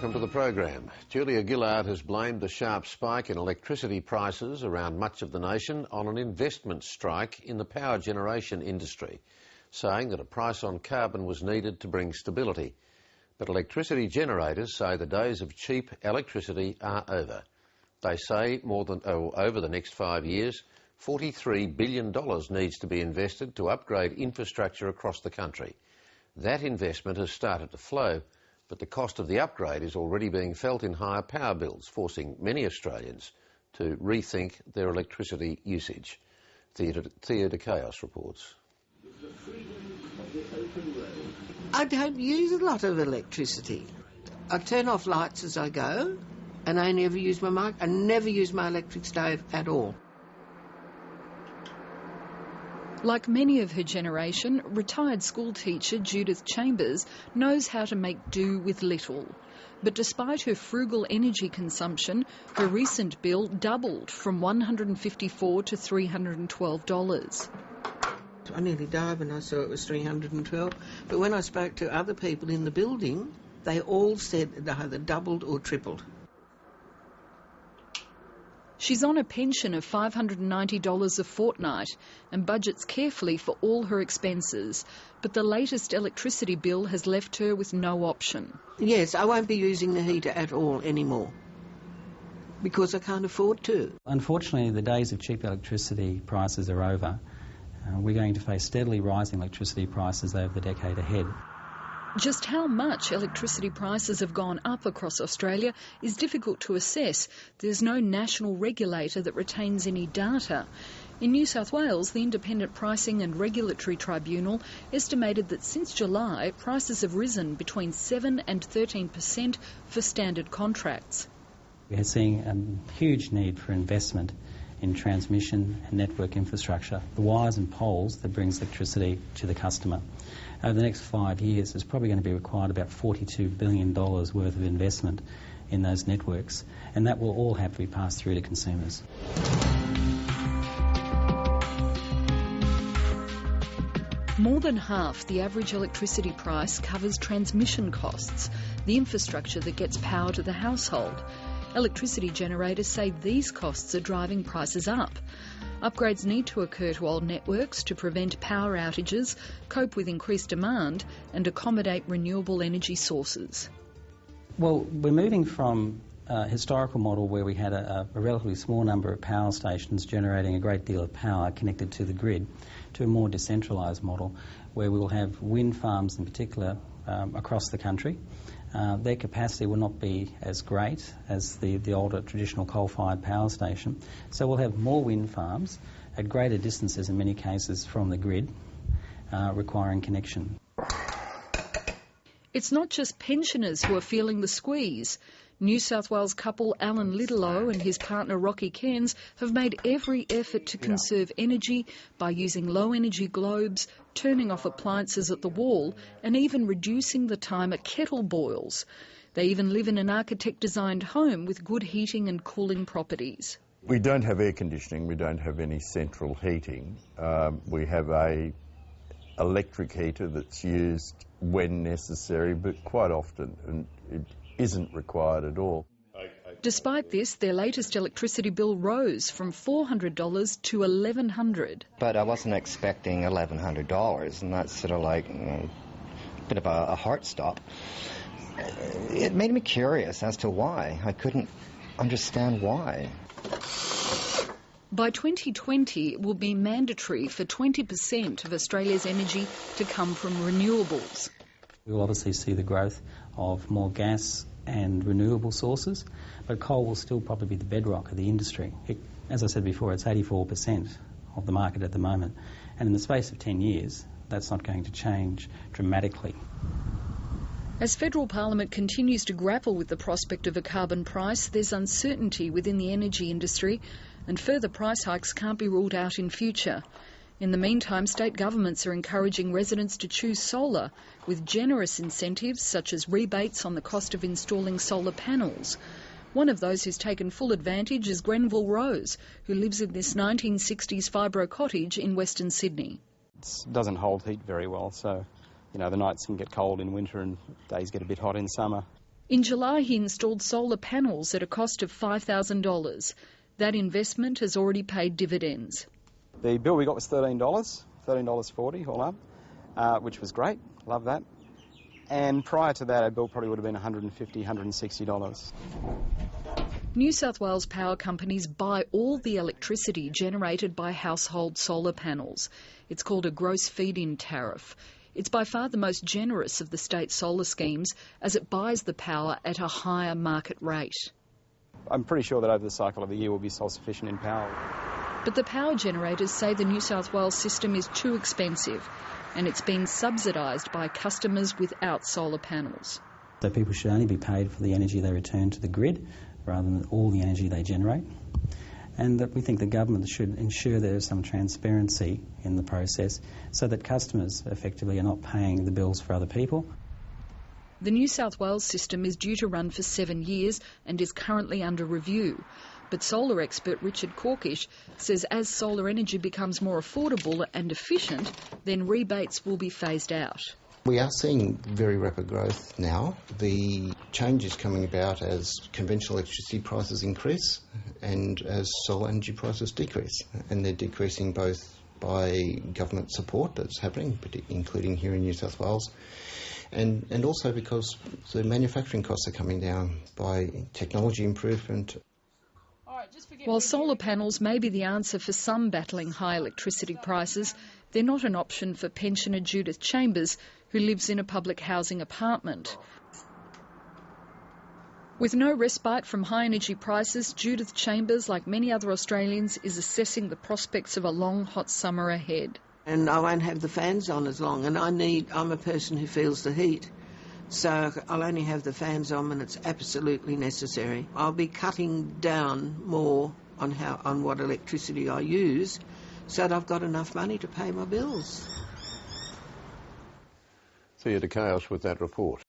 welcome to the program. Julia Gillard has blamed the sharp spike in electricity prices around much of the nation on an investment strike in the power generation industry, saying that a price on carbon was needed to bring stability. But electricity generators say the days of cheap electricity are over. They say over the next 5 years, $43 billion needs to be invested to upgrade infrastructure across the country. That investment has started to flow, but the cost of the upgrade is already being felt in higher power bills, forcing many Australians to rethink their electricity usage. Thea de Chaos reports. I don't use a lot of electricity. I turn off lights as I go, and I never use I never use my electric stove at all. Like many of her generation, retired school teacher Judith Chambers knows how to make do with little. But despite her frugal energy consumption, her recent bill doubled from $154 to $312. I nearly died when I saw it was $312. But when I spoke to other people in the building, they all said it either doubled or tripled. She's on a pension of $590 a fortnight and budgets carefully for all her expenses. But the latest electricity bill has left her with no option. Yes, I won't be using the heater at all anymore because I can't afford to. Unfortunately, the days of cheap electricity prices are over. We're going to face steadily rising electricity prices over the decade ahead. Just how much electricity prices have gone up across Australia is difficult to assess. There's no national regulator that retains any data. In New South Wales, the Independent Pricing and Regulatory Tribunal estimated that since July, prices have risen between 7% and 13% for standard contracts. We're seeing a huge need for investment in transmission and network infrastructure, the wires and poles that brings electricity to the customer. Over the next 5 years, there's probably going to be required about $42 billion worth of investment in those networks, and that will all have to be passed through to consumers. More than half the average electricity price covers transmission costs, the infrastructure that gets power to the household. Electricity generators say these costs are driving prices up. Upgrades need to occur to old networks to prevent power outages, cope with increased demand and accommodate renewable energy sources. Well, we're moving from a historical model where we had a relatively small number of power stations generating a great deal of power connected to the grid to a more decentralised model where we will have wind farms in particular across the country. Their capacity will not be as great as the older traditional coal-fired power station. So we'll have more wind farms at greater distances in many cases from the grid, requiring connection. It's not just pensioners who are feeling the squeeze. New South Wales couple Alan Littlelow and his partner Rocky Cairns have made every effort to conserve energy by using low-energy globes, turning off appliances at the wall and even reducing the time a kettle boils. They even live in an architect-designed home with good heating and cooling properties. We don't have air conditioning, we don't have any central heating. We have a electric heater that's used when necessary, but quite often it isn't required at all. Despite this, their latest electricity bill rose from $400 to $1,100. But I wasn't expecting $1,100, and that's sort of like a bit of a heart stop. It made me curious as to why. I couldn't understand why. By 2020, it will be mandatory for 20% of Australia's energy to come from renewables. We will obviously see the growth of more gas and renewable sources, but coal will still probably be the bedrock of the industry. As I said before, it's 84% of the market at the moment, and in the space of 10 years, that's not going to change dramatically. As federal parliament continues to grapple with the prospect of a carbon price, there's uncertainty within the energy industry, and further price hikes can't be ruled out in future. In the meantime, state governments are encouraging residents to choose solar, with generous incentives such as rebates on the cost of installing solar panels. One of those who's taken full advantage is Grenville Rose, who lives in this 1960s fibro cottage in Western Sydney. It doesn't hold heat very well, so the nights can get cold in winter and days get a bit hot in summer. In July, he installed solar panels at a cost of $5,000. That investment has already paid dividends. The bill we got was $13, $13.40 all up, which was great, love that. And prior to that, our bill probably would have been $150, $160. New South Wales power companies buy all the electricity generated by household solar panels. It's called a gross feed-in tariff. It's by far the most generous of the state solar schemes, as it buys the power at a higher market rate. I'm pretty sure that over the cycle of the year we'll be self-sufficient in power. But the power generators say the New South Wales system is too expensive, and it's being subsidised by customers without solar panels. So people should only be paid for the energy they return to the grid, rather than all the energy they generate. And that we think the government should ensure there is some transparency in the process so that customers effectively are not paying the bills for other people. The New South Wales system is due to run for 7 years and is currently under review. But solar expert Richard Corkish says as solar energy becomes more affordable and efficient, then rebates will be phased out. We are seeing very rapid growth now. The change is coming about as conventional electricity prices increase and as solar energy prices decrease. And they're decreasing both by government support that's happening, including here in New South Wales, and also because the manufacturing costs are coming down by technology improvement. While solar panels may be the answer for some battling high electricity prices, they're not an option for pensioner Judith Chambers, who lives in a public housing apartment. With no respite from high energy prices, Judith Chambers, like many other Australians, is assessing the prospects of a long, hot summer ahead. And I won't have the fans on as long, and I'm a person who feels the heat. So I'll only have the fans on when it's absolutely necessary. I'll be cutting down more on what electricity I use so that I've got enough money to pay my bills. Thea de Chaos with that report.